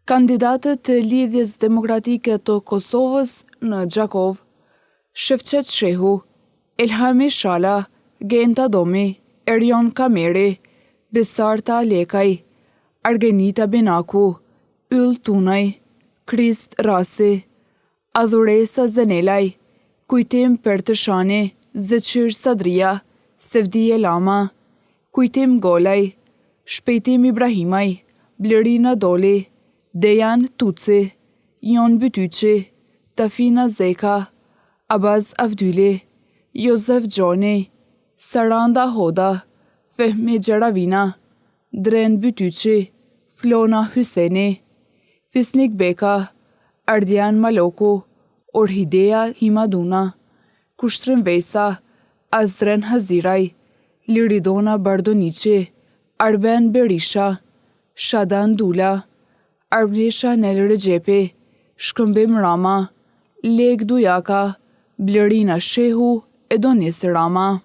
Kandidatët të Lidhjes Demokratike të Kosovës në Gjakov, Shevqet Shehu, Elhami Shala, Genta Domi, Erjon Kameri, Besarta Lekaj, Argenita Benaku, Yll Tunaj, Krist Rasi, Adhuresa Zenelaj, Kujtim Perteshani, Zeqir Sadria, Sevdije Lama, Kujtim Golaj, Shpejtim Ibrahimaj, Blerina Doli, Dejan Tuci, Jon Bytyqi, Tafina Zeka, Abaz Avdyli, Josef Gjoni, Saranda Hoda, Fehmi Gjeravina, Dren Bytyqi, Flona Hyseni, Fisnik Beka, Ardian Maloku, Orhidea Himaduna, Kushtrin Vesa, Azren Haziraj, Liridona Bardonici, Arben Berisha, Shadan Dula, Arbnisha Nel Regjepi, Shkëmbim Rama, Leg Dujaka, Blerina Shehu, Edonis Rama.